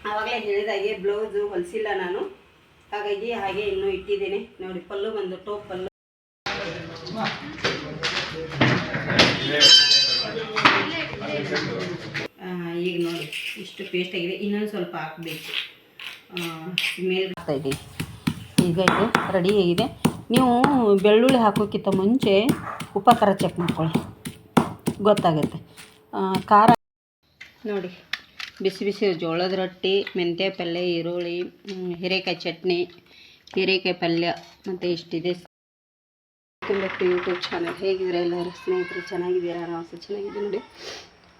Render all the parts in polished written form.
ಆವಾಗಲೇ ಹೇಳಿದಾಗೆ ಬ್ಲೌಸು ಹೊಲಿಸಿಲ್ಲ ನಾನು, ಹಾಗಾಗಿ ಹಾಗೆ ಇನ್ನೂ ಇಟ್ಟಿದ್ದೇನೆ. ನೋಡಿ ಪಲ್ಲು ಬಂದು ಟಾಪ್ ಪಲ್ಲು. ಈಗ ನೋಡಿ ಇಷ್ಟು ಪೇಸ್ಟ್ ಆಗಿದೆ, ಇನ್ನೊಂದು ಸ್ವಲ್ಪ ಹಾಕಬೇಕು. ಮೇಲೆ ಹಾಕ್ತಾಯಿದ್ದೀವಿ. ಈಗ ಇದು ರೆಡಿ ಆಗಿದೆ. ನೀವು ಬೆಳ್ಳುಳ್ಳಿ ಹಾಕೋಕ್ಕಿಂತ ಮುಂಚೆ ಉಪ್ಪು ಖಾರ ಚೆಕ್ ಮಾಡ್ಕೊಳ್ಳಿ, ಗೊತ್ತಾಗುತ್ತೆ. ಖಾರ ನೋಡಿ, ಬಿಸಿ ಬಿಸಿ ಜೋಳದ ರೊಟ್ಟಿ, ಮೆಂತ್ಯ ಪಲ್ಯ, ಈರುಳ್ಳಿ, ಹೀರೆಕಾಯಿ ಚಟ್ನಿ, ಹೀರೆಕಾಯಿ ಪಲ್ಯ ಮತ್ತು ಇಷ್ಟಿದೆ. ಯೂಟ್ಯೂಬ್ ಚಾನಲ್ ಹೇಗಿದ್ರೆ ಎಲ್ಲರೂ ಸ್ನೇಹಿತರು ಚೆನ್ನಾಗಿದ್ದೀರಾ? ನಾವು ಸಹ ಚೆನ್ನಾಗಿದೆ. ನೋಡಿ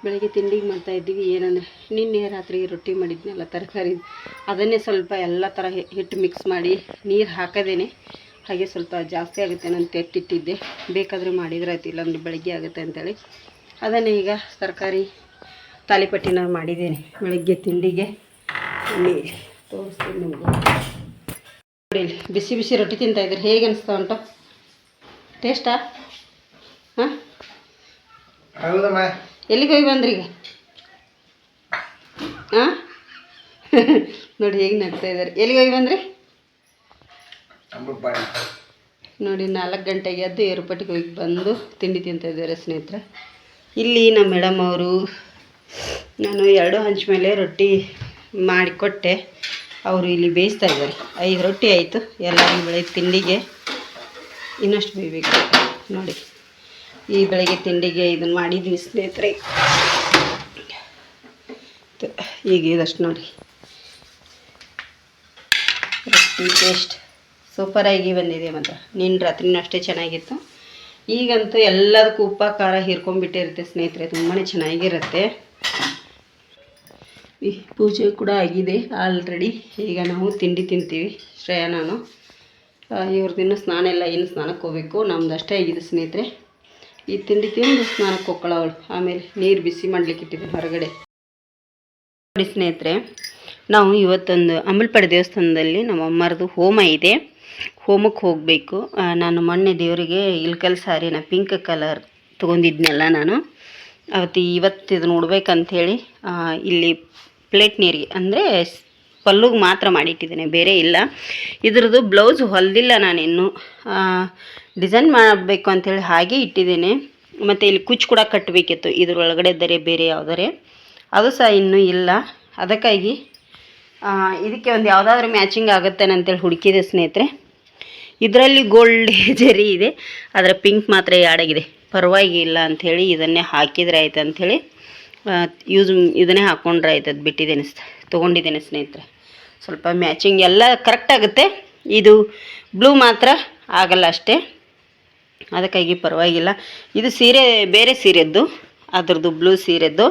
ಬೆಳಗ್ಗೆ ತಿಂಡಿಗೆ ಮಾಡ್ತಾಯಿದ್ದೀವಿ. ಏನಂದರೆ ನಿನ್ನೆ ರಾತ್ರಿ ರೊಟ್ಟಿ ಮಾಡಿದ್ನಲ್ಲ ತರಕಾರಿ, ಅದನ್ನೇ ಸ್ವಲ್ಪ ಎಲ್ಲ ಥರ ಹಿಟ್ಟು ಮಿಕ್ಸ್ ಮಾಡಿ ನೀರು ಹಾಕೋದೇನೆ. ಹಾಗೆ ಸ್ವಲ್ಪ ಜಾಸ್ತಿ ಆಗುತ್ತೆ ಅಂತ ಎಟ್ಟಿಟ್ಟಿದ್ದೆ, ಬೇಕಾದರೆ ಮಾಡಿದ್ರೆ ಆಯ್ತು, ಇಲ್ಲಾಂದರೆ ಬೆಳಗ್ಗೆ ಆಗುತ್ತೆ ಅಂತೇಳಿ ಅದನ್ನೇ ಈಗ ತರಕಾರಿ ತಾಲಿಪಟ್ಟಿನ ಮಾಡಿದ್ದೇನೆ ಬೆಳಗ್ಗೆ ತಿಂಡಿಗೆ. ತೋರಿಸ್ತೀನಿ ನಿಮಗೆ. ನೋಡಿ ಬಿಸಿ ಬಿಸಿ ರೊಟ್ಟಿ ತಿಂತಾಯಿದ್ರೆ ಹೇಗೆ ಅನಿಸ್ತಾ ಉಂಟು? ಟೇಸ್ಟಾ? ಹಾಂ, ಎಲ್ಲಿಗೆ ಹೋಗಿ ಬಂದ್ರಿ ಈಗ? ಹಾಂ ನೋಡಿ ಹೇಗೆ ನಗ್ತಾ ಇದ್ದಾರೆ. ಎಲ್ಲಿಗೆ ಹೋಗಿ ಬಂದ್ರಿ? ನೋಡಿ 4 ಗಂಟೆಗೆ ಎದ್ದು ಏರ್ಪಟ್ಟಿಗೆ ಹೋಗಿ ಬಂದು ತಿಂಡಿ ತಿಂತಾಯಿದ್ದಾರೆ ಸ್ನೇಹಿತರೆ. ಇಲ್ಲಿ ನಮ್ಮ ಮೇಡಮ್ ಅವರು, ನಾನು 2 ಹಂಚು ಮೇಲೆ ರೊಟ್ಟಿ ಮಾಡಿಕೊಟ್ಟೆ, ಅವರು ಇಲ್ಲಿ ಬೇಯಿಸ್ತಾ ಇದ್ದಾರೆ. 5 ರೊಟ್ಟಿ ಆಯಿತು ಎಲ್ಲರಿಗೂ ಬೆಳಗ್ಗೆ ತಿಂಡಿಗೆ, ಇನ್ನಷ್ಟು ಬೇಯಬೇಕು. ನೋಡಿ ಈ ಬೆಳಗ್ಗೆ ತಿಂಡಿಗೆ ಇದನ್ನು ಮಾಡಿದ್ವಿ ಸ್ನೇಹಿತರೆ. ಈಗ ಇದಷ್ಟು ನೋಡಿ ರೊಟ್ಟಿ ಟೇಸ್ಟ್ ಸೂಪರಾಗಿ ಬಂದಿದೆ. ಮತ್ತು ನಿನ್ನ ರಾತ್ರಿನೂ ಅಷ್ಟೇ ಚೆನ್ನಾಗಿತ್ತು. ಈಗಂತೂ ಎಲ್ಲದಕ್ಕೂ ಉಪ್ಪು ಖಾರ ಹೀರ್ಕೊಂಡ್ಬಿಟ್ಟಿರುತ್ತೆ ಸ್ನೇಹಿತರೆ, ತುಂಬಾ ಚೆನ್ನಾಗಿರುತ್ತೆ. ಈ ಪೂಜೆ ಕೂಡ ಆಗಿದೆ ಆಲ್ರೆಡಿ. ಈಗ ನಾವು ತಿಂಡಿ ತಿಂತೀವಿ, ಶ್ರೇಯ ನಾನು. ಇವ್ರದಿನ್ನೂ ಸ್ನಾನ ಎಲ್ಲ, ಇನ್ನು ಸ್ನಾನಕ್ಕೆ ಹೋಗಬೇಕು. ನಮ್ದು ಅಷ್ಟೇ ಆಗಿದೆ ಸ್ನೇಹಿತರೆ. ಈ ತಿಂಡಿ ತಿಂದು ಸ್ನಾನಕ್ಕೆ ಹೋಗ್ಕೊಳ್ಳೋಳು. ಆಮೇಲೆ ನೀರು ಬಿಸಿ ಮಾಡಲಿಕ್ಕೆ ಇಟ್ಟಿದ್ದೀನಿ ಹೊರಗಡೆ. ನೋಡಿ ಸ್ನೇಹಿತರೆ, ನಾವು ಇವತ್ತೊಂದು ಅಂಬಲಪಾಡಿ ದೇವಸ್ಥಾನದಲ್ಲಿ ನಮ್ಮ ಅಮ್ಮರದು ಹೋಮ ಇದೆ, ಹೋಮಕ್ಕೆ ಹೋಗಬೇಕು. ನಾನು ಮೊನ್ನೆ ದೇವರಿಗೆ ಇಲ್ಕಲ್ ಸಾರಿನ ಪಿಂಕ್ ಕಲರ್ ತೊಗೊಂಡಿದ್ನಲ್ಲ ನಾನು, ಇವತ್ತು ಇದು ನೋಡ್ಬೇಕಂಥೇಳಿ ಇಲ್ಲಿ ಪ್ಲೇಟ್ ನೀರಿಗೆ ಅಂದರೆ ಪಲ್ಲುಗೆ ಮಾತ್ರ ಮಾಡಿಟ್ಟಿದ್ದೇನೆ, ಬೇರೆ ಇಲ್ಲ. ಇದ್ರದ್ದು ಬ್ಲೌಸ್ ಹೊಲಿದಿಲ್ಲ ನಾನಿನ್ನು, ಡಿಸೈನ್ ಮಾಡಬೇಕು ಅಂಥೇಳಿ ಹಾಗೆ ಇಟ್ಟಿದ್ದೇನೆ. ಮತ್ತು ಇಲ್ಲಿ ಕುಚ್ಚು ಕೂಡ ಕಟ್ಟಬೇಕಿತ್ತು ಇದ್ರೊಳಗಡೆ ಬೇರೆ ಯಾವುದಾರೆ, ಅದು ಸಹ ಇನ್ನೂ ಇಲ್ಲ. ಅದಕ್ಕಾಗಿ ಇದಕ್ಕೆ ಒಂದು ಯಾವುದಾದ್ರೂ ಮ್ಯಾಚಿಂಗ್ ಆಗುತ್ತೇನೆ ಅಂತೇಳಿ ಹುಡುಕಿದೆ ಸ್ನೇಹಿತರೆ. ಇದರಲ್ಲಿ ಗೋಲ್ಡ್ ಜರಿ ಇದೆ, ಅದರ ಪಿಂಕ್ ಮಾತ್ರ ಯಾಡಾಗಿದೆ. ಪರವಾಗಿಲ್ಲ ಅಂಥೇಳಿ ಇದನ್ನೇ ಹಾಕಿದರೆ ಆಯ್ತು ಅಂಥೇಳಿ ಇದನ್ನೇ ಹಾಕ್ಕೊಂಡ್ರೆ ಆಯ್ತದ ಬಿಟ್ಟಿದ್ದೇನೆ, ತೊಗೊಂಡಿದ್ದೇನೆ ಸ್ನೇಹಿತರೆ. ಸ್ವಲ್ಪ ಮ್ಯಾಚಿಂಗ್ ಎಲ್ಲ ಕರೆಕ್ಟ್ ಆಗುತ್ತೆ, ಇದು ಬ್ಲೂ ಮಾತ್ರ ಆಗಲ್ಲ ಅಷ್ಟೇ. ಅದಕ್ಕಾಗಿ ಪರವಾಗಿಲ್ಲ. ಇದು ಸೀರೆ ಬೇರೆ ಸೀರೆದ್ದು, ಅದರದ್ದು ಬ್ಲೂ ಸೀರೆದ್ದು,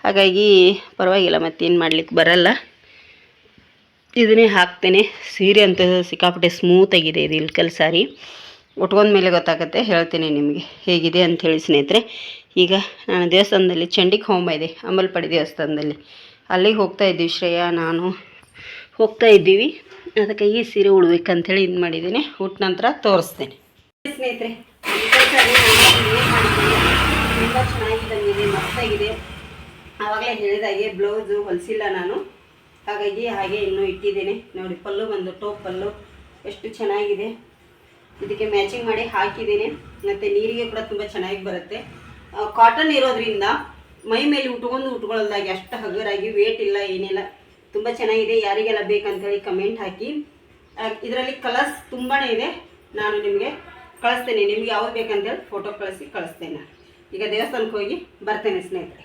ಹಾಗಾಗಿ ಪರವಾಗಿಲ್ಲ, ಮತ್ತೇನು ಮಾಡ್ಲಿಕ್ಕೆ ಬರಲ್ಲ. ಇದನ್ನೇ ಹಾಕ್ತೇನೆ. ಸೀರೆ ಅಂತ ಸಿಕ್ಕಾಪಟ್ಟೆ ಸ್ಮೂತಾಗಿದೆ ಇದು ಇಲ್ಕಲ್ ಸಾರಿ. ಉಟ್ಕೊಂಡ ಮೇಲೆ ಗೊತ್ತಾಗುತ್ತೆ, ಹೇಳ್ತೇನೆ ನಿಮಗೆ ಹೇಗಿದೆ ಅಂಥೇಳಿ ಸ್ನೇಹಿತರೆ. ಈಗ ನಾನು ದೇವಸ್ಥಾನದಲ್ಲಿ ಚಂಡಿಗೆ ಹೋಮ ಇದೆ, ಅಂಬಲಪಾಡಿ ದೇವಸ್ಥಾನದಲ್ಲಿ, ಅಲ್ಲಿಗೆ ಹೋಗ್ತಾ ಇದ್ದೀವಿ. ಶ್ರೇಯ ನಾನು ಹೋಗ್ತಾ ಇದ್ದೀವಿ. ಅದಕ್ಕಾಗಿ ಸೀರೆ ಉಡ್ಬೇಕಂಥೇಳಿ ಇದು ಮಾಡಿದ್ದೀನಿ. ಊಟ ನಂತರ ತೋರಿಸ್ತೇನೆ ಸ್ನೇಹಿತರೆ. ತುಂಬ ಚೆನ್ನಾಗಿ ಬಂದಿದೆ, ಮಸ್ತಾಗಿದೆ. ಆವಾಗಲೇ ಹೇಳಿದಾಗೆ ಬ್ಲೌಸು ಹೊಲಿಸಿಲ್ಲ ನಾನು, ಹಾಗಾಗಿ ಹಾಗೆ ಇನ್ನೂ ಇಟ್ಟಿದ್ದೇನೆ. ನೋಡಿ ಪಲ್ಲು ಬಂದು ಟಾಪ್ ಪಲ್ಲು ಎಷ್ಟು ಚೆನ್ನಾಗಿದೆ. ಇದಕ್ಕೆ ಮ್ಯಾಚಿಂಗ್ ಮಾಡಿ ಹಾಕಿದ್ದೇನೆ. ಮತ್ತು ನೀರಿಗೆ ಕೂಡ ತುಂಬ ಚೆನ್ನಾಗಿ ಬರುತ್ತೆ. ಕಾಟನ್ ಇರೋದ್ರಿಂದ ಮೈ ಮೇಲೆ ಉಟ್ಕೊಳ್ಳೋದಾಗಿ ಅಷ್ಟು ಹಗುರಾಗಿ ವೇಟ್ ಇಲ್ಲ, ಏನಿಲ್ಲ, ತುಂಬ ಚೆನ್ನಾಗಿದೆ. ಯಾರಿಗೆಲ್ಲ ಬೇಕಂತೇಳಿ ಕಮೆಂಟ್ ಹಾಕಿ. ಇದರಲ್ಲಿ ಕಲರ್ಸ್ ತುಂಬಾ ಇದೆ, ನಾನು ನಿಮಗೆ ಕಳಿಸ್ತೇನೆ. ನಿಮ್ಗೆ ಯಾವ್ದು ಬೇಕಂತೇಳಿ ಫೋಟೋ ಕಳಿಸ್ತೇನೆ. ಈಗ ದೇವಸ್ಥಾನಕ್ಕೆ ಹೋಗಿ ಬರ್ತೇನೆ ಸ್ನೇಹಿತರೆ.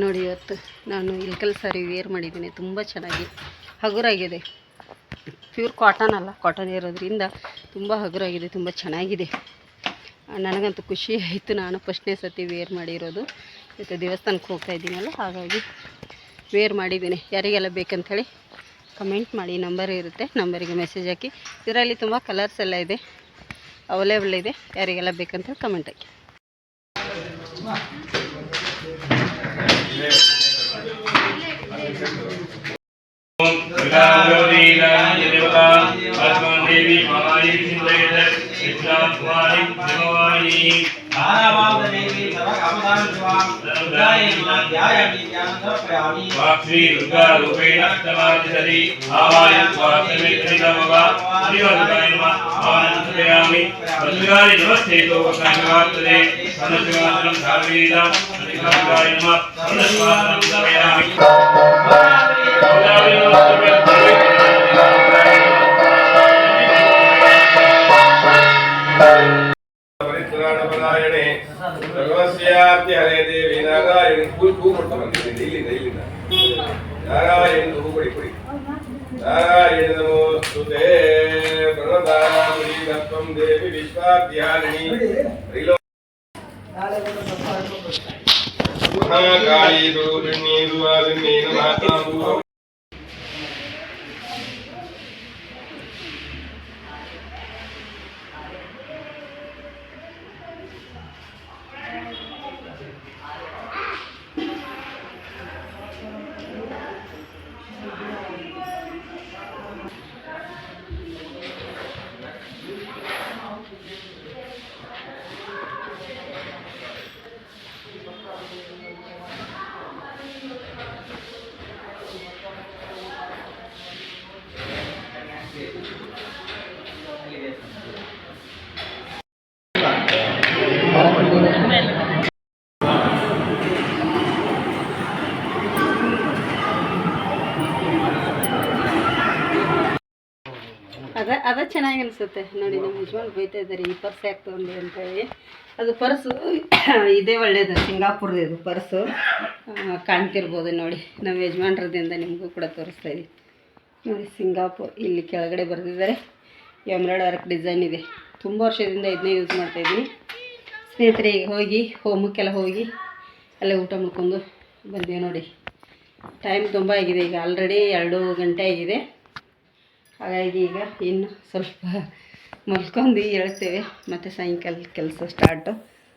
ನೋಡಿ ಇವತ್ತು ನಾನು ಇಲ್ಕಲ್ ಸಾರಿ ವೇರ್ ಮಾಡಿದ್ದೀನಿ, ತುಂಬ ಚೆನ್ನಾಗಿ ಹಗುರಾಗಿದೆ. ಪ್ಯೂರ್ ಕಾಟನ್ ಅಲ್ಲ, ಕಾಟನ್ ಇರೋದ್ರಿಂದ ತುಂಬ ಹಗುರಾಗಿದೆ, ತುಂಬ ಚೆನ್ನಾಗಿದೆ. ನನಗಂತೂ ಖುಷಿ ಆಯಿತು. ನಾನು ಫಸ್ಟ್ನೇ ಸತಿ ವೇರ್ ಮಾಡಿರೋದು. ಮತ್ತು ದೇವಸ್ಥಾನಕ್ಕೆ ಹೋಗ್ತಾ ಇದ್ದೀನಲ್ಲ, ಹಾಗಾಗಿ ವೇರ್ ಮಾಡಿದ್ದೀನಿ. ಯಾರಿಗೆಲ್ಲ ಬೇಕಂಥೇಳಿ ಕಮೆಂಟ್ ಮಾಡಿ, ನಂಬರ್ ಇರುತ್ತೆ, ನಂಬರಿಗೆ ಮೆಸೇಜ್ ಹಾಕಿ. ಇದರಲ್ಲಿ ತುಂಬ ಕಲರ್ಸ್ ಎಲ್ಲ ಇದೆ, ಅವೈಲೇಬಲ್ ಇದೆ. ಯಾರಿಗೆಲ್ಲ ಬೇಕಂತೇಳಿ ಕಮೆಂಟ್ ಹಾಕಿ. देवी वाक्श्री दुर्गा रूपेण समाधिसति आवायं स्वासमेत्रिनमः श्रीवदुकाय नमः आवाहनयामि वदुकाय नमस्ते तो वक्रमात्रे वनस्वासनं धारयेदां वदुकाय नमः वनस्वासनं धारयामि ಪರಿತ್ರಾಣಪರಾಯಣೆ ಸರ್ವಸ್ಯಾಪ್ತಿ ಹರೇ ದೇವಿ ನಾರಾಯಣಿ ಹೂ ಕೊಟ್ಟು ಬಂದಿದ್ದೀನಿ ಇಲ್ಲಿಂದ ನಾರಾಯಣಿ ಹೂ ಕೊಡಿ ನಾರಾಯಣ ನಮೋಸ್ತುತೇ ಪ್ರಣತಾಮಿ ತತ್ವಂ ದೇವಿ ವಿಶ್ವಾಧ್ಯಾನಿ ಮಹಾಕಾಳಿ ದುರ್ಗುಣಿ ದುವಾದಿನಿ ನಮಃ ಅದ ಚೆನ್ನಾಗಿ ಅನಿಸುತ್ತೆ ನೋಡಿ. ನಮ್ಮ ಯಜಮಾನ್ ಬೈತಾ ಇದ್ದಾರೆ ಈ ಪರ್ಸ್ ಯಾಕೆ ತೊಗೊಂಡು ಅಂತೇಳಿ. ಅದು ಪರ್ಸು ಇದೇ ಒಳ್ಳೇದು, ಸಿಂಗಾಪುರ್ದು ಇದು ಪರ್ಸು. ಕಾಣ್ತಿರ್ಬೋದು ನೋಡಿ, ನಮ್ಮ ಯಜಮಾನ್ರದಿಂದ ನಿಮಗೂ ಕೂಡ ತೋರಿಸ್ತಾ ಇದ್ದೀವಿ ನೋಡಿ. ಸಿಂಗಾಪುರ್ ಇಲ್ಲಿ ಕೆಳಗಡೆ ಬರೆದಿದ್ದಾರೆ. ಎಂಬ್ರಾಯ್ಡ್ ವರ್ಕ್ ಡಿಸೈನ್ ಇದೆ. ತುಂಬ ವರ್ಷದಿಂದ ಇದನ್ನೇ ಯೂಸ್ ಮಾಡ್ತಾಯಿದ್ದೀನಿ ಸ್ನೇಹಿತರೆ. ಈಗ ಹೋಗಿ ಹೋಮಕ್ಕೆಲ್ಲ ಹೋಗಿ ಅಲ್ಲೇ ಊಟ ಮಾಡ್ಕೊಂಡು ಬಂದೀವಿ ನೋಡಿ. ಟೈಮ್ ತುಂಬ ಆಗಿದೆ, ಈಗ ಆಲ್ರೆಡಿ 2 ಗಂಟೆ ಆಗಿದೆ. ಹಾಗಾಗಿ ಈಗ ಇನ್ನು ಸ್ವಲ್ಪ ಮಲ್ಕೊಂಡು ಹೇಳ್ತೇವೆ, ಮತ್ತು ಸಾಯಂಕಾಲ ಕೆಲಸ ಸ್ಟಾರ್ಟು.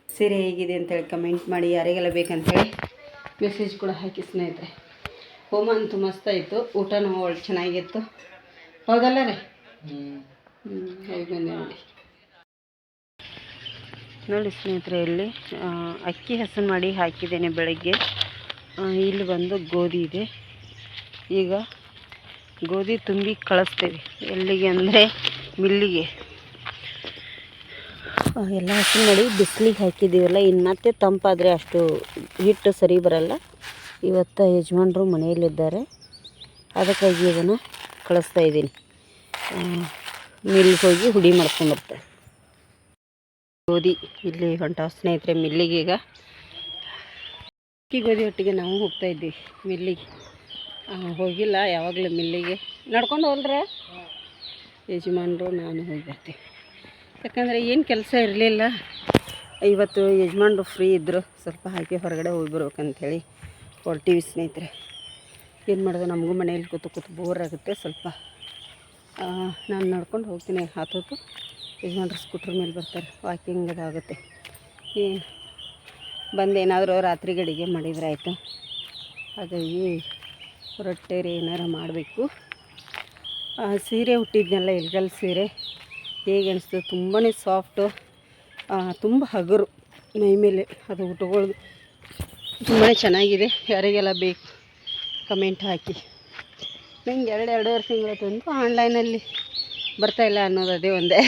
ಸೀರೆ ಹೇಗಿದೆ ಅಂತೇಳಿ ಕಮೆಂಟ್ ಮಾಡಿ, ಯಾರಿಗೆಲ್ಲ ಬೇಕಂತೇಳಿ ಮೆಸೇಜ್ ಕೂಡ ಹಾಕಿ ಸ್ನೇಹಿತರೆ. ಹೋಮ ಅಂತೂ ಮಸ್ತಾಯಿತು, ಊಟನೂ ಒಳ್ಳೆ ಚೆನ್ನಾಗಿತ್ತು, ಹೌದಲ್ಲ ರೀ? ಹೋಗಿ ಬಂದೆ ನೋಡಿ ಸ್ನೇಹಿತರೆ. ಇಲ್ಲಿ ಅಕ್ಕಿ ಹಸನು ಮಾಡಿ ಹಾಕಿದ್ದೇನೆ ಬೆಳಗ್ಗೆ. ಇಲ್ಲಿ ಬಂದು ಗೋಧಿ ಇದೆ. ಈಗ ಗೋಧಿ ತುಂಬಿ ಕಳಿಸ್ತೇವೆ ಎಲ್ಲಿಗೆ ಅಂದರೆ ಮಿಲ್ಲಿಗೆ. ಎಲ್ಲ ಹಸನು ಮಾಡಿ ಬಿಸಿಲಿಗೆ ಹಾಕಿದ್ದೀವಲ್ಲ, ಇನ್ನು ಮತ್ತೆ ತಂಪಾದರೆ ಅಷ್ಟು ಹಿಟ್ಟು ಸರಿ ಬರಲ್ಲ. ಇವತ್ತು ಯಜಮಾನರು ಮನೆಯಲ್ಲಿದ್ದಾರೆ, ಅದಕ್ಕಾಗಿ ಇದನ್ನು ಕಳಿಸ್ತಾ ಇದ್ದೀನಿ. ಮಿಲ್ಗೆ ಹೋಗಿ ಹುಡಿ ಮಾಡ್ಕೊಂಬರ್ತಾರೆ. ಗೋಧಿ ಇಲ್ಲಿ ಹೊಂಟಾವ ಸ್ನೇಹಿತರೆ ಮಿಲ್ಲಿಗೆ. ಈಗ ಅಕ್ಕಿ ಗೋಧಿ ಒಟ್ಟಿಗೆ ನಾವು ಹೋಗ್ತಾಯಿದ್ದೀವಿ ಮಿಲ್ಲಿಗೆ. ಹೋಗಿಲ್ಲ ಯಾವಾಗಲೂ ಮಿಲ್ಲಿಗೆ, ನಡ್ಕೊಂಡು ಹೋಲ್ರೆ ಯಜಮಾನರು ನಾನು ಹೋಗಿ ಬರ್ತೀವಿ. ಯಾಕಂದರೆ ಏನು ಕೆಲಸ ಇರಲಿಲ್ಲ ಇವತ್ತು. ಯಜಮಾನರು ಫ್ರೀ ಇದ್ದರು, ಸ್ವಲ್ಪ ಹಾಗೆ ಹೊರಗಡೆ ಹೋಗಿ ಬರ್ಬೇಕಂಥೇಳಿ ಹೊರಟೀವಿ ಸ್ನೇಹಿತರೆ. ಏನು ಮಾಡೋದು, ನಮಗೂ ಮನೆಯಲ್ಲಿ ಕೂತು ಬೋರ್ ಆಗುತ್ತೆ ಸ್ವಲ್ಪ. ನಾನು ನಡ್ಕೊಂಡು ಹೋಗ್ತೀನಿ. ಹತ್ತೊತ್ತು ಯಜಮಾನ್ರು ಸ್ಕೂಟ್ರ್ ಮೇಲೆ ಬರ್ತಾರೆ, ವಾಕಿಂಗ್ ಅದಾಗುತ್ತೆ. ಏನು ಬಂದೇನಾದರೂ ರಾತ್ರಿ ಅಡುಗೆ ಮಾಡಿದ್ರೆ ಆಯಿತು. ಹಾಗಾಗಿ ರೊಟ್ಟೆ ಏನಾರು ಮಾಡಬೇಕು. ಸೀರೆ ಹುಟ್ಟಿದ್ನೆಲ್ಲ ಇಲ್ಗಲ್ ಸೀರೆ ಹೇಗೆ ಅನಿಸ್ತು? ತುಂಬಾ ಸಾಫ್ಟು, ತುಂಬ ಹಗುರು ಮೈ ಮೇಲೆ. ಅದು ಉಟ್ಕೊಳ್ಳೋದು ತುಂಬಾ ಚೆನ್ನಾಗಿದೆ. ಯಾರಿಗೆಲ್ಲ ಬೇಕು ಕಮೆಂಟ್ ಹಾಕಿ. ನಂಗೆ 2-2.5 ತಿಂಗಳು ತಂದು ಆನ್ಲೈನಲ್ಲಿ ಬರ್ತಾಯಿಲ್ಲ ಅನ್ನೋದು ಅದೇ ಒಂದೇ.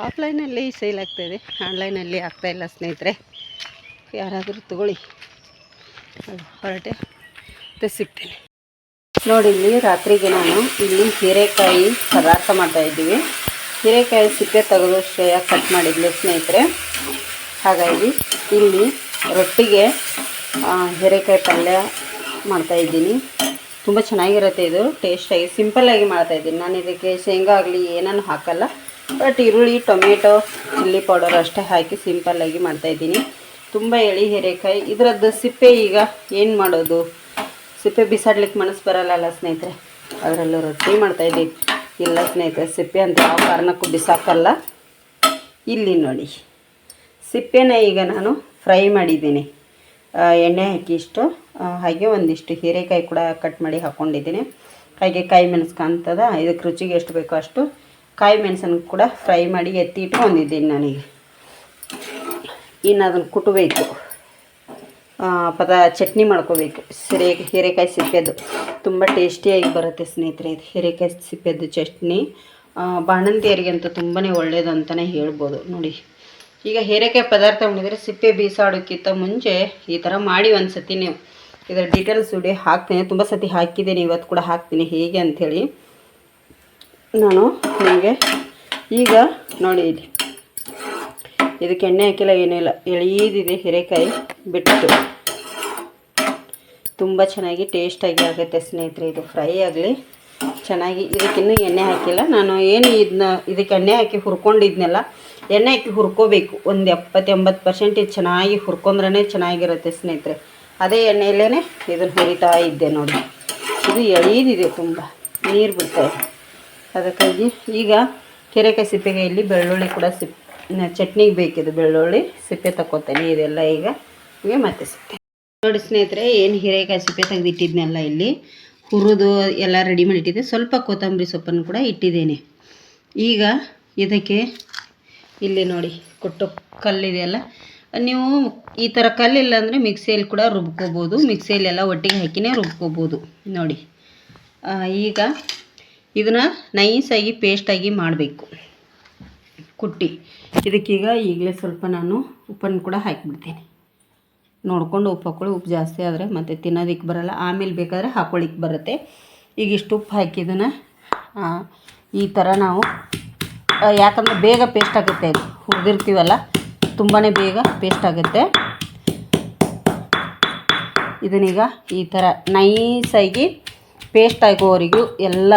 ಆಫ್ಲೈನಲ್ಲಿ ಸೇಲ್ ಆಗ್ತಾಯಿದೆ, ಆನ್ಲೈನಲ್ಲಿ ಆಗ್ತಾಯಿಲ್ಲ ಸ್ನೇಹಿತರೆ. ಯಾರಾದರೂ ತಗೊಳ್ಳಿ. ಹೊರಟೆ ಸಿಗ್ತೀನಿ ನೋಡಿ. ಇಲ್ಲಿ ರಾತ್ರಿಗೆ ನಾನು ಇಲ್ಲಿ ಹೀರೆಕಾಯಿ ಪದಾರ್ಥ ಮಾಡ್ತಾಯಿದ್ದೀವಿ. ಹೀರೆಕಾಯಿ ಸಿಪ್ಪೆ ತೆಗೆದು ಶ್ರೇಯ ಕಟ್ ಮಾಡಿದ್ಲು ಸ್ನೇಹಿತರೆ. ಹಾಗಾಗಿ ಇಲ್ಲಿ ರೊಟ್ಟಿಗೆ ಹೀರೆಕಾಯಿ ಪಲ್ಯ ಮಾಡ್ತಾಯಿದ್ದೀನಿ. ತುಂಬ ಚೆನ್ನಾಗಿರುತ್ತೆ ಇದು, ಟೇಸ್ಟಾಗಿ ಸಿಂಪಲ್ಲಾಗಿ ಮಾಡ್ತಾಯಿದ್ದೀನಿ. ನಾನು ಇದಕ್ಕೆ ಶೇಂಗಾ ಆಗಲಿ ಏನನ್ನು ಹಾಕಲ್ಲ, ಬಟ್ ಈರುಳ್ಳಿ, ಟೊಮೆಟೊ, ಚಿಲ್ಲಿ ಪೌಡರ್ ಅಷ್ಟೇ ಹಾಕಿ ಸಿಂಪಲ್ಲಾಗಿ ಮಾಡ್ತಾಯಿದ್ದೀನಿ. ತುಂಬ ಎಳೆ ಹೀರೆಕಾಯಿ. ಇದರದ್ದು ಸಿಪ್ಪೆ ಈಗ ಏನು ಮಾಡೋದು? ಸಿಪ್ಪೆ ಬಿಸಾಡ್ಲಿಕ್ಕೆ ಮನಸ್ಸು ಬರಲ್ಲ ಸ್ನೇಹಿತರೆ. ಅದರಲ್ಲೂ ರೊಟ್ಟಿ ಮಾಡ್ತಾಯಿದ್ದೀವಿ. ಇಲ್ಲ ಸ್ನೇಹಿತರೆ, ಸಿಪ್ಪೆ ಅಂತ ಯಾವ ಕಾರಣಕ್ಕೂ ಬಿಸಾಕಲ್ಲ. ಇಲ್ಲಿ ನೋಡಿ, ಸಿಪ್ಪೆನ ಈಗ ನಾನು ಫ್ರೈ ಮಾಡಿದ್ದೀನಿ, ಎಣ್ಣೆ ಹಾಕಿ ಇಷ್ಟು. ಹಾಗೆ ಒಂದಿಷ್ಟು ಹೀರೆಕಾಯಿ ಕೂಡ ಕಟ್ ಮಾಡಿ ಹಾಕ್ಕೊಂಡಿದ್ದೀನಿ. ಹಾಗೆ ಕಾಯಿ ಮೆಣಸು ಕಾಣ್ತದ, ಇದಕ್ಕೆ ರುಚಿಗೆ ಎಷ್ಟು ಬೇಕೋ ಅಷ್ಟು ಕಾಯಿ ಮೆಣಸನ್ನು ಕೂಡ ಫ್ರೈ ಮಾಡಿ ಎತ್ತಿ ಇಟ್ಕೊಂಡಿದ್ದೀನಿ. ನನಗೆ ಇನ್ನು ಅದನ್ನು ಕುಟ್ಟಬೇಕು, ಚಟ್ನಿ ಮಾಡ್ಕೋಬೇಕು. ಹೀರೆಕಾಯಿ ಸಿಪ್ಪೆದು ತುಂಬ ಟೇಸ್ಟಿಯಾಗಿ ಬರುತ್ತೆ ಸ್ನೇಹಿತರೆ. ಇದು ಹೀರೆಕಾಯಿ ಸಿಪ್ಪೆದು ಚಟ್ನಿ ಬಾಣಂತಿಯರಿಗಂತೂ ತುಂಬಾ ಒಳ್ಳೆಯದು ಅಂತಲೇ ಹೇಳ್ಬೋದು. ನೋಡಿ, ಈಗ ಹೀರೆಕಾಯಿ ಪದಾರ್ಥ ಮಾಡಿದರೆ ಸಿಪ್ಪೆ ಬೀಸಾಡೋಕ್ಕಿಂತ ಮುಂಚೆ ಈ ಥರ ಮಾಡಿ ಒಂದು ಸತಿ ನೀವು ಇದರ ಡೀಟೇಲ್ಸ್ ವಿಡಿಯೋ ಹಾಕ್ತೀನಿ. ತುಂಬ ಸತಿ ಹಾಕಿದ್ದೀನಿ, ಇವತ್ತು ಕೂಡ ಹಾಕ್ತೀನಿ ಹೇಗೆ ಅಂಥೇಳಿ ನಾನು ನಿಮಗೆ. ಈಗ ನೋಡಿ, ಇದಕ್ಕೆ ಎಣ್ಣೆ ಹಾಕಿಲ್ಲ, ಏನಿಲ್ಲ, ಎಳೆದಿದೆ ಹೀರೆಕಾಯಿ ಬಿಟ್ಟು ತುಂಬ ಚೆನ್ನಾಗಿ ಟೇಸ್ಟಾಗಿ ಆಗುತ್ತೆ ಸ್ನೇಹಿತರೆ. ಇದು ಫ್ರೈ ಆಗಲಿ ಚೆನ್ನಾಗಿ. ಇದಕ್ಕಿನ್ನೂ ಎಣ್ಣೆ ಹಾಕಿಲ್ಲ ನಾನು. ಏನು ಇದಕ್ಕೆ ಎಣ್ಣೆ ಹಾಕಿ ಹುರ್ಕೊಂಡಿದ್ನೆಲ್ಲ, ಎಣ್ಣೆ ಹಾಕಿ ಹುರ್ಕೋಬೇಕು. ಒಂದು 70-80% ಚೆನ್ನಾಗಿ ಹುರ್ಕೊಂಡ್ರೇ ಚೆನ್ನಾಗಿರುತ್ತೆ ಸ್ನೇಹಿತರೆ. ಅದೇ ಎಣ್ಣೆಯಲ್ಲೇ ಇದನ್ನು ಹುರಿತಾ ಇದ್ದೆ ನೋಡಿ. ಇದು ಎಳೆದಿದೆ, ತುಂಬ ನೀರು ಬಿಡ್ತಾಯಿದೆ. ಅದಕ್ಕಾಗಿ ಈಗ ಹೀರೆಕಾಯಿ ಸಿಪ್ಪೆಗೆ ಇಲ್ಲಿ ಬೆಳ್ಳುಳ್ಳಿ ಕೂಡ ಚಟ್ನಿಗೆ ಬೇಕಿದೆ. ಬೆಳ್ಳುಳ್ಳಿ ಸಿಪ್ಪೆ ತಗೋತೇನೆ. ಇದೆಲ್ಲ ಈಗ ಮತ್ತೆ ಸಿಪ್ಪೆ ನೋಡಿ ಸ್ನೇಹಿತರೆ. ಏನು ಹೀರೆಕಾಯಿ ಸಿಪ್ಪೆ ತೆಗೆದಿಟ್ಟಿದ್ನೆಲ್ಲ ಇಲ್ಲಿ ಹುರಿದು ಎಲ್ಲ ರೆಡಿ ಮಾಡಿಟ್ಟಿದ್ದೆ. ಸ್ವಲ್ಪ ಕೊತ್ತಂಬರಿ ಸೊಪ್ಪನ್ನು ಕೂಡ ಇಟ್ಟಿದ್ದೇನೆ. ಈಗ ಇದಕ್ಕೆ ಇಲ್ಲಿ ನೋಡಿ ಕೊಟ್ಟು ಕಲ್ಲಿದೆಯಲ್ಲ, ನೀವು ಈ ಥರ ಕಲ್ಲಿಲ್ಲ ಅಂದರೆ ಮಿಕ್ಸಿಯಲ್ಲಿ ಕೂಡ ರುಬ್ಕೋಬೋದು. ಮಿಕ್ಸಿಯಲ್ಲೆಲ್ಲ ಒಟ್ಟಿಗೆ ಹಾಕಿನೇ ರುಬ್ಕೋಬೋದು ನೋಡಿ. ಈಗ ಇದನ್ನು ನೈಸಾಗಿ ಪೇಸ್ಟಾಗಿ ಮಾಡಬೇಕು ಕುಟ್ಟಿ. ಇದಕ್ಕೀಗ ಈಗಲೇ ಸ್ವಲ್ಪ ನಾನು ಉಪ್ಪನ್ನು ಕೂಡ ಹಾಕಿಬಿಡ್ತೇನೆ. ನೋಡ್ಕೊಂಡು ಉಪ್ಪು ಹಾಕ್ಕೊಳ್ಳಿ. ಉಪ್ಪು ಜಾಸ್ತಿ ಆದರೆ ಮತ್ತು ತಿನ್ನೋದಕ್ಕೆ ಬರೋಲ್ಲ, ಆಮೇಲೆ ಬೇಕಾದರೆ ಹಾಕ್ಕೊಳ್ಳಿಕ್ಕೆ ಬರುತ್ತೆ. ಈಗ ಇಷ್ಟು ಉಪ್ಪು ಹಾಕಿದ್ದನ್ನು ಈ ಥರ ನಾವು, ಯಾಕಂದರೆ ಬೇಗ ಪೇಸ್ಟ್ ಆಗುತ್ತೆ. ಇದು ಹುರಿದಿರ್ತೀವಲ್ಲ, ತುಂಬಾ ಬೇಗ ಪೇಸ್ಟ್ ಆಗುತ್ತೆ. ಇದನ್ನೀಗ ಈ ಥರ ನೈಸಾಗಿ ಪೇಸ್ಟ್ ಆಗೋವರೆಗೂ ಎಲ್ಲ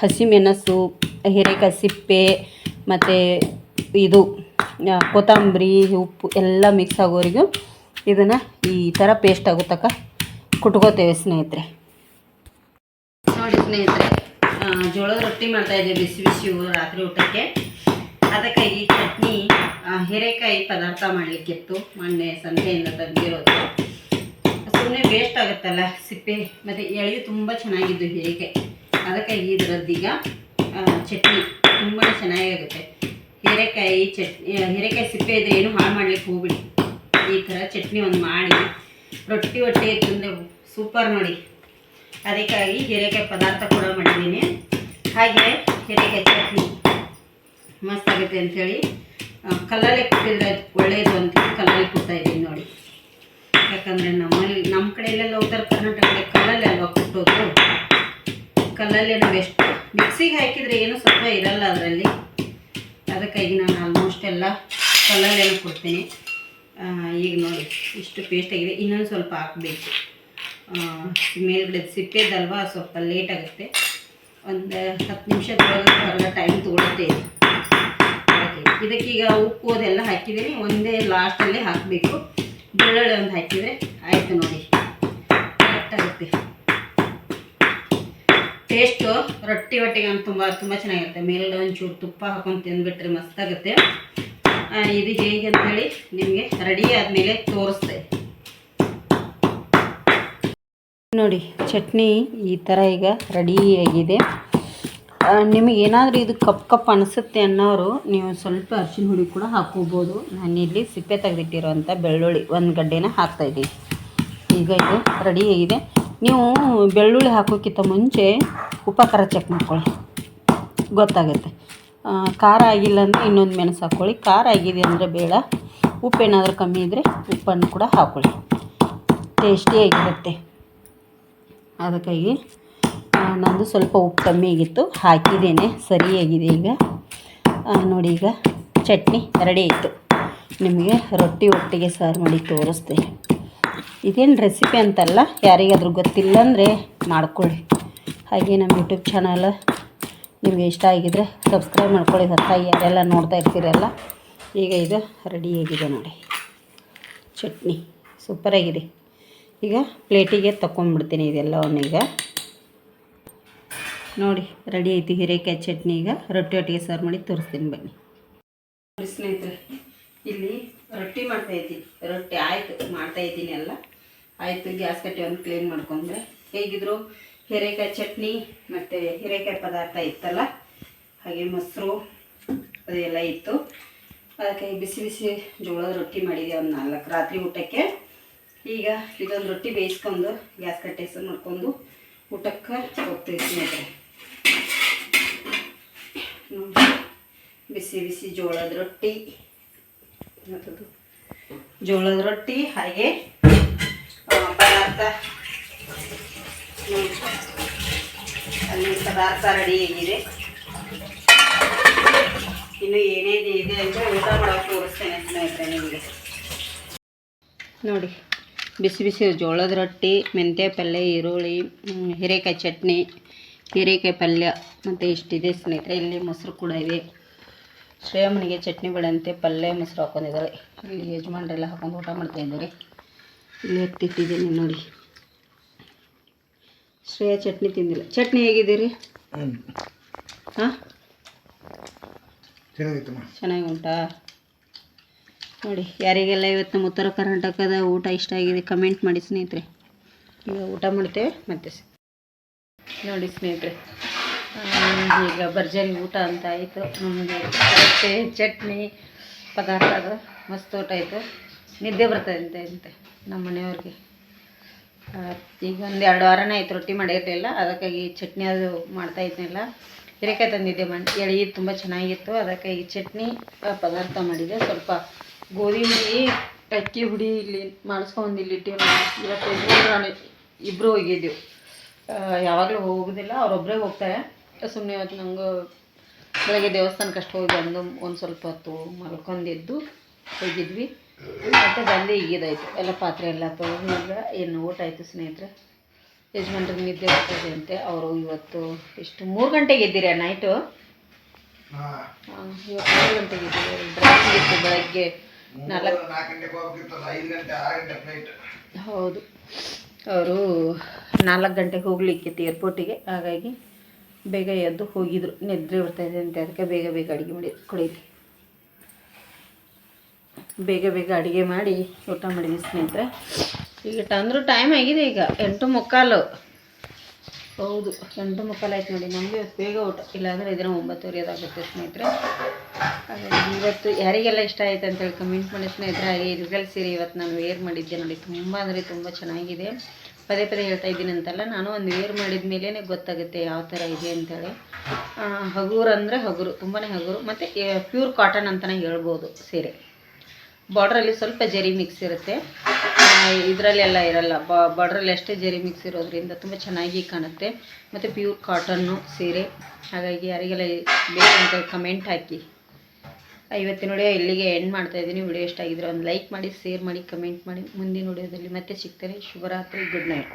ಹಸಿಮೆಣಸು, ಹೀರೆಕಾಯಿ ಸಿಪ್ಪೆ ಮತ್ತು ಇದು ಕೊತ್ತಂಬರಿ, ಉಪ್ಪು ಎಲ್ಲ ಮಿಕ್ಸ್ ಆಗೋವರೆಗೂ ಇದನ್ನು ಈ ಥರ ಪೇಸ್ಟ್ ಆಗೋ ತನಕ ಕುಟ್ಕೋತೇವೆ ಸ್ನೇಹಿತರೆ. ನೋಡಿ ಸ್ನೇಹಿತರೆ, ಜೋಳದ ರೊಟ್ಟಿ ಮಾಡ್ತಾಯಿದ್ದೆ ಬಿಸಿ ಬಿಸಿ ರಾತ್ರಿ ಊಟಕ್ಕೆ. ಅದಕ್ಕಾಗಿ ಚಟ್ನಿ ಹೀರೆಕಾಯಿ ಪದಾರ್ಥ ಮಾಡಲಿಕ್ಕಿತ್ತು. ಮೊನ್ನೆ ಸಂತೆಯಿಂದ ತಂದಿರೋದು. ಸುಮ್ಮನೆ ವೇಸ್ಟ್ ಆಗುತ್ತಲ್ಲ ಸಿಪ್ಪೆ, ಮತ್ತು ಎಳೆಯು ತುಂಬ ಚೆನ್ನಾಗಿದ್ದು ಹೀರೆಕಾಯಿ. ಅದಕ್ಕಾಗಿ ಇದರದ್ದೀಗ ಚಟ್ನಿ ತುಂಬಾ ಚೆನ್ನಾಗಾಗುತ್ತೆ. ಹೀರೆಕಾಯಿ ಸಿಪ್ಪೆ ಇದ್ರೆ ಏನು ಹಾಳು ಮಾಡ್ಲಿಕ್ಕೆ ಹೋಗ್ಬಿಡಿ. ಈ ಥರ ಚಟ್ನಿ ಒಂದು ಮಾಡಿ ರೊಟ್ಟಿ ಹೊಟ್ಟೆ ತಿಂದರೆ ಸೂಪರ್ ನೋಡಿ. ಅದಕ್ಕಾಗಿ ಹೀರೆಕಾಯಿ ಪದಾರ್ಥ ಕೂಡ ಮಾಡಿದ್ದೀನಿ. ಹಾಗೆ ಹೀರೆಕಾಯಿ ಚಟ್ನಿ ಮಸ್ತ್ ಆಗುತ್ತೆ ಅಂಥೇಳಿ ಕಲ್ಲಲ್ಲೇ ಕುಟ್ಟಿದ್ರೆ ಒಳ್ಳೆಯದು ಅಂತೇಳಿ ಕಲ್ಲಲ್ಲಿ ಕುಟ್ತಾಯಿದ್ದೀನಿ ನೋಡಿ. ಯಾಕಂದರೆ ನಮ್ಮ ಕಡೆಯಲ್ಲೆಲ್ಲ ಉತ್ತರ ಕರ್ನಾಟಕದಲ್ಲಿ ಕಲ್ಲಲ್ಲಿ ಅಲ್ವಾ ಕುಟ್ಟೋದು. ಕಲ್ಲಲ್ಲೇ ಬೆಸ್ಟ್. ಮಿಕ್ಸಿಗೆ ಹಾಕಿದರೆ ಏನೂ ಸ್ವಲ್ಪ ಇರಲ್ಲ ಅದರಲ್ಲಿ. ಅದಕ್ಕಾಗಿ ನಾನು ಆಲ್ಮೋಸ್ಟ್ ಎಲ್ಲ ಕಲ್ಲಲ್ಲೇ ಕೊಡ್ತೀನಿ. ಈಗ ನೋಡಿ ಇಷ್ಟು ಪೇಸ್ಟ್ ಆಗಿದೆ. ಇನ್ನೊಂದು ಸ್ವಲ್ಪ ಹಾಕಬೇಕು. ಮೇಲ್ಗಡೆ ಸಿಪ್ಪೆದಲ್ವಾ ಸ್ವಲ್ಪ ಲೇಟ್ ಆಗುತ್ತೆ. ಒಂದು 10 ನಿಮಿಷದೊಳಗೆ ಟೈಮ್ ತೊಗೊಳುತ್ತೆ ಇದು. ಇದಕ್ಕೀಗ ಉಪ್ಪು ಅದೆಲ್ಲ ಹಾಕಿದ್ದೀನಿ. ಒಂದೇ ಲಾಸ್ಟಲ್ಲೇ ಹಾಕಬೇಕು. ಬೆಳ್ಳುಳ್ಳಿ ಒಂದು ಹಾಕಿದರೆ ಆಯಿತು ನೋಡಿ, ಕರೆಕ್ಟ್ ಆಗುತ್ತೆ. ಟೇಸ್ಟು ರೊಟ್ಟಿ ಒಟ್ಟಿಗೆ ತುಂಬ ಚೆನ್ನಾಗಿರುತ್ತೆ. ಮೇಲ್ಗಡೆ ಒಂಚೂರು ತುಪ್ಪ ಹಾಕೊಂಡು ತಿಂದುಬಿಟ್ರೆ ಮಸ್ತಾಗುತ್ತೆ. ಇದು ಹೇಗೆ ಅಂಥೇಳಿ ನಿಮಗೆ ರೆಡಿ ಆದಮೇಲೆ ತೋರಿಸ್ದೆ ನೋಡಿ. ಚಟ್ನಿ ಈ ಥರ ಈಗ ರೆಡಿಯಾಗಿದೆ. ನಿಮಗೇನಾದರೂ ಇದು ಕಪ್ ಅನಿಸುತ್ತೆ ಅನ್ನೋರು ನೀವು ಸ್ವಲ್ಪ ಅರಿಶಿನ ಹುಡಿ ಕೂಡ ಹಾಕ್ಕೋಬೋದು. ನಾನಿಲ್ಲಿ ಸಿಪ್ಪೆ ತೆಗೆದಿಟ್ಟಿರೋಂಥ ಬೆಳ್ಳುಳ್ಳಿ 1 ಗಡ್ಡೆನ ಹಾಕ್ತಾಯಿದ್ದೀನಿ. ಈಗ ಇದು ರೆಡಿಯಾಗಿದೆ. ನೀವು ಬೆಳ್ಳುಳ್ಳಿ ಹಾಕೋಕ್ಕಿಂತ ಮುಂಚೆ ಉಪ್ಪು ಖಾರ ಚೆಕ್ ಮಾಡ್ಕೊಳ್ಳಿ, ಗೊತ್ತಾಗುತ್ತೆ. ಖಾರ ಆಗಿಲ್ಲ ಅಂದರೆ ಇನ್ನೊಂದು ಮೆಣಸು ಹಾಕ್ಕೊಳ್ಳಿ. ಖಾರ ಆಗಿದೆ ಅಂದರೆ ಬೇಡ. ಉಪ್ಪೇನಾದರೂ ಕಮ್ಮಿ ಇದ್ದರೆ ಉಪ್ಪನ್ನು ಕೂಡ ಹಾಕ್ಕೊಳ್ಳಿ, ಟೇಸ್ಟಿಯಾಗಿರುತ್ತೆ. ಅದಕ್ಕಾಗಿ ನಂದು ಸ್ವಲ್ಪ ಉಪ್ಪು ಕಮ್ಮಿ ಆಗಿತ್ತು, ಹಾಕಿದ್ದೇನೆ, ಸರಿಯಾಗಿದೆ. ಈಗ ನೋಡಿ, ಈಗ ಚಟ್ನಿ ರೆಡಿ ಆಯಿತು. ನಿಮಗೆ ರೊಟ್ಟಿ ಒಟ್ಟಿಗೆ ಸಾರು ಮಾಡಿ ತೋರಿಸ್ದೆ. ಇದೇನು ರೆಸಿಪಿ ಅಂತಲ್ಲ, ಯಾರಿಗಾದ್ರೂ ಗೊತ್ತಿಲ್ಲ ಅಂದರೆ ಮಾಡ್ಕೊಳ್ಳಿ. ಹಾಗೆ ನಮ್ಮ ಯೂಟ್ಯೂಬ್ ಚಾನಲ್ ನಿಮಗೆ ಇಷ್ಟ ಆಗಿದರೆ ಸಬ್ಸ್ಕ್ರೈಬ್ ಮಾಡ್ಕೊಳ್ಳಿ. ಹೊತ್ತಾಗಿ ಯಾರೆಲ್ಲ ನೋಡ್ತಾ ಇರ್ತೀರಲ್ಲ. ಈಗ ಇದು ರೆಡಿಯಾಗಿದೆ ನೋಡಿ, ಚಟ್ನಿ ಸೂಪರಾಗಿದೆ. ಈಗ ಪ್ಲೇಟಿಗೆ ತಗೊಂಡ್ಬಿಡ್ತೀನಿ ಇದೆಲ್ಲವನ್ನು. ಈಗ ನೋಡಿ ರೆಡಿ ಆಯಿತು ಹೀರೆಕಾಯಿ ಚಟ್ನಿ. ಈಗ ರೊಟ್ಟಿ ಒಟ್ಟಿಗೆ ಸರ್ವ್ ಮಾಡಿ ತೋರಿಸ್ತೀನಿ ಬನ್ನಿ. ನೋಡಿ ಸ್ನೇಹಿತರೆ, ಇಲ್ಲಿ ರೊಟ್ಟಿ ಮಾಡ್ತಾಯಿದ್ದೀನಿ. ರೊಟ್ಟಿ ಆಯಿತು, ಮಾಡ್ತಾಯಿದ್ದೀನಿ ಎಲ್ಲ ಆಯಿತು. ಗ್ಯಾಸ್ ಕಟ್ಟಿ ಒಂದು ಕ್ಲೀನ್ ಮಾಡ್ಕೊಂಡ್ರೆ ಹೇಗಿದ್ರು ಹೀರೆಕಾಯಿ ಚಟ್ನಿ ಮತ್ತು ಹೀರೆಕಾಯಿ ಪದಾರ್ಥ ಇತ್ತಲ್ಲ, ಹಾಗೆ ಮೊಸರು ಅದೆಲ್ಲ ಇತ್ತು. ಅದಕ್ಕೆ ಬಿಸಿ ಬಿಸಿ ಜೋಳದ ರೊಟ್ಟಿ ಮಾಡಿದೆ ಒಂದು 4 ರಾತ್ರಿ ಊಟಕ್ಕೆ. ಈಗ ಇದೊಂದು ರೊಟ್ಟಿ ಬೇಯಿಸ್ಕೊಂಡು ಗ್ಯಾಸ್ ಕಟ್ಟೆ ಹೆಸರು ಮಾಡ್ಕೊಂಡು ಊಟಕ್ಕೆ ಹೋಗ್ತೀವಿ ಸ್ನೇಹಿತರೆ. ಬಿಸಿ ಬಿಸಿ ಜೋಳದ ರೊಟ್ಟಿ ಮತ್ತದು ಜೋಳದ ರೊಟ್ಟಿ ಹಾಗೆ ಪದಾರ್ಥ ಅಲ್ಲಿ ಪದಾರ್ಥ ರೆಡಿ ಆಗಿದೆ. ಇನ್ನು ಏನೇನು ಇದೆ ಅಂತ ಊಟ ಮಾಡೋಕ್ಕೆ ತೋರಿಸ್ತೇನೆ ಸ್ನೇಹಿತರೆ ನಿಮಗೆ. ನೋಡಿ ಬಿಸಿ ಬಿಸಿ ಜೋಳದ ರೊಟ್ಟಿ, ಮೆಂತ್ಯ ಪಲ್ಯ, ಈರುಳ್ಳಿ, ಹೀರೆಕಾಯಿ ಚಟ್ನಿ, ಹೀರೆಕಾಯಿ ಪಲ್ಯ ಮತ್ತು ಇಷ್ಟಿದೆ ಸ್ನೇಹಿತರೆ. ಇಲ್ಲಿ ಮೊಸರು ಕೂಡ ಇದೆ. ಶ್ರೇಯಮ್ಮನಿಗೆ ಚಟ್ನಿ ಬೇಡಂತೆ ಪಲ್ಯ ಮೊಸರು ಹಾಕೊಂಡಿದ್ದಾರೆ. ಇಲ್ಲಿ ಯಜಮಾನ್ರೆಲ್ಲ ಹಾಕೊಂಡು ಊಟ ಮಾಡ್ತಾಯಿದ್ದಾರೆ. ಇಲ್ಲಿ ಎತ್ತಿಟ್ಟಿದ್ದೀನಿ ನೋಡಿ. ಶ್ರೇಯ ಚಟ್ನಿ ತಿಂದಿಲ್ಲ. ಚಟ್ನಿ ಹೇಗಿದ್ದೀರಿ? ಹಾಂ ಚೆನ್ನಾಗಿ ಉಂಟಾ? ನೋಡಿ ಯಾರಿಗೆಲ್ಲ ಇವತ್ತು ನಮ್ಮ ಉತ್ತರ ಕರ್ನಾಟಕದ ಊಟ ಇಷ್ಟ ಆಗಿದೆ ಕಮೆಂಟ್ ಮಾಡಿ ಸ್ನೇಹಿತರೆ. ಈಗ ಊಟ ಮಾಡ್ತೇವೆ ಮತ್ತೆ. ನೋಡಿ ಸ್ನೇಹಿತರೆ, ಈಗ ಭರ್ಜರಿ ಊಟ ಅಂತ ಆಯಿತು ನಮಗೆ. ರೊಟ್ಟಿ ಚಟ್ನಿ ಪದಾರ್ಥ ಅದು ಮಸ್ತ್ ಊಟ ಆಯಿತು. ನಿದ್ದೆ ಬರ್ತದೆ ಅಂತೆ ನಮ್ಮ ಮನೆಯವ್ರಿಗೆ. ಈಗ ಒಂದು 2 ವಾರನೇ ಆಯಿತು ರೊಟ್ಟಿ ಮಾಡಿರಲಿಲ್ಲ, ಅದಕ್ಕಾಗಿ ಚಟ್ನಿ ಅದು ಮಾಡ್ತಾ ಇದ್ನಿಲ್ಲ. ಹೀರೆಕಾಯಿ ತಂದಿದ್ದೆ ಎಳಿ ತುಂಬ ಚೆನ್ನಾಗಿತ್ತು, ಅದಕ್ಕಾಗಿ ಚಟ್ನಿ ಪದಾರ್ಥ ಮಾಡಿದೆ. ಸ್ವಲ್ಪ ಗೋಧಿ ಹುಡಿ ಅಕ್ಕಿ ಹುಡಿ ಇಲ್ಲಿ ಮಾಡಿಸ್ಕೊಂಡು ಇಲ್ಲಿ ಇಟ್ಟಿವಿ. ಇವತ್ತು ನಾನು ಇಬ್ಬರು ಹೋಗಿದ್ದೆವು. ಯಾವಾಗಲೂ ಹೋಗೋದಿಲ್ಲ, ಅವರೊಬ್ಬರೇ ಹೋಗ್ತಾರೆ. ಸುಮ್ಮನೆ ಇವತ್ತು ನಂಗೆ ಬೆಳಗ್ಗೆ ದೇವಸ್ಥಾನಕ್ಕೆ ಅಷ್ಟು ಹೋಗಿ ಬಂದು ಒಂದು ಸ್ವಲ್ಪ ಹೊತ್ತು ಮಲ್ಕೊಂಡಿದ್ದು ಹೋಗಿದ್ವಿ. ಮತ್ತು ಬಂದು ಈಗಿದಾಯಿತು ಎಲ್ಲ ಪಾತ್ರೆ ಎಲ್ಲ ತೊಳೆದು ಈಗ ಏನು ಊಟ ಆಯಿತು ಸ್ನೇಹಿತರೆ. ಯಜಮಾನ್ರಿಗೆ ನಿದ್ದೆ ಬರ್ತದೆ ಅಂತೆ. ಅವರು ಇವತ್ತು ಎಷ್ಟು 3 ಗಂಟೆಗೆ ಇದ್ದೀರಾ ನೈಟು? ಇವತ್ತು 3 ಗಂಟೆಗೆ ಇದ್ದೀರಿ. ಡ್ರೈವಿಂಗ್ ಇತ್ತು ಬೆಳಗ್ಗೆ 4 ಹೌದು, ಅವರು 4 ಗಂಟೆಗೆ ಹೋಗ್ಲಿಕ್ಕಿತ್ತು ಏರ್ಪೋರ್ಟಿಗೆ. ಹಾಗಾಗಿ ಬೇಗ ಎದ್ದು ಹೋಗಿದ್ರು. ನಿದ್ರೆ ಬರ್ತಾಯಿದೆ ಅಂತೆ, ಅದಕ್ಕೆ ಬೇಗ ಬೇಗ ಅಡುಗೆ ಮಾಡಿ ಕೊಡೈತಿ. ಬೇಗ ಅಡುಗೆ ಮಾಡಿ ಊಟ ಮಾಡಿದ್ವಿ ಸ್ನೇಹಿತರೆ. ಈಗ ಅಂದರೂ ಟೈಮ್ ಆಗಿದೆ, ಈಗ 8:45. ಹೌದು 8:45 ಆಯ್ತು ನೋಡಿ. ನಮಗೆ ಇವತ್ತು ಬೇಗ ಊಟ, ಇಲ್ಲಾಂದರೆ ಇದನ್ನು 9:30 ಆಗುತ್ತೆ ಸ್ನೇಹಿತರೆ. ಹಾಗಾಗಿ ಇವತ್ತು ಯಾರಿಗೆಲ್ಲ ಇಷ್ಟ ಆಯಿತು ಅಂತೇಳಿ ಕಮೆಂಟ್ ಮಾಡಿ ಸ್ನೇಹಿತರೆ. ಹಾಗೆ ಇಲ್ಗಲ್ ಸೀರೆ ಇವತ್ತು ನಾನು ವೇರ್ ಮಾಡಿದ್ದೆ ನೋಡಿ. ತುಂಬ ಅಂದರೆ ತುಂಬ ಚೆನ್ನಾಗಿದೆ. ಪದೇ ಹೇಳ್ತಾ ಇದ್ದೀನಿ ಅಂತಲ್ಲ, ನಾನು ಒಂದು ವೇರ್ ಮಾಡಿದ ಮೇಲೇ ಗೊತ್ತಾಗುತ್ತೆ ಯಾವ ಥರ ಇದೆ ಅಂತೇಳಿ. ಹಗುರು ಅಂದರೆ ಹಗುರು, ತುಂಬಾ ಹಗುರು, ಮತ್ತು ಪ್ಯೂರ್ ಕಾಟನ್ ಅಂತಲೇ ಹೇಳ್ಬೋದು ಸೀರೆ. ಬಾರ್ಡ್ರಲ್ಲಿ ಸ್ವಲ್ಪ ಜರಿ ಮಿಕ್ಸ್ ಇರುತ್ತೆ, ಇದರಲ್ಲೆಲ್ಲ ಇರಲ್ಲ. ಬಾರ್ಡ್ರಲ್ಲಿ ಅಷ್ಟೇ ಜರಿ ಮಿಕ್ಸ್ ಇರೋದ್ರಿಂದ ತುಂಬ ಚೆನ್ನಾಗಿ ಕಾಣುತ್ತೆ. ಮತ್ತು ಪ್ಯೂರ್ ಕಾಟನ್ನು ಸೀರೆ. ಹಾಗಾಗಿ ಯಾರಿಗೆಲ್ಲ ಬೇಕಂತ ಕಮೆಂಟ್ ಹಾಕಿ. ಇವತ್ತಿನ ವಿಡಿಯೋ ಇಲ್ಲಿಗೆ ಎಂಡ್ ಮಾಡ್ತಾಯಿದ್ದೀನಿ. ವಿಡಿಯೋ ಇಷ್ಟ ಆಗಿದ್ರೆ ಒಂದು ಲೈಕ್ ಮಾಡಿ, ಶೇರ್ ಮಾಡಿ, ಕಮೆಂಟ್ ಮಾಡಿ. ಮುಂದಿನ ವಿಡಿಯೋದಲ್ಲಿ ಮತ್ತೆ ಸಿಗ್ತೇನೆ. ಶುಭರಾತ್ರಿ, ಗುಡ್ ನೈಟ್.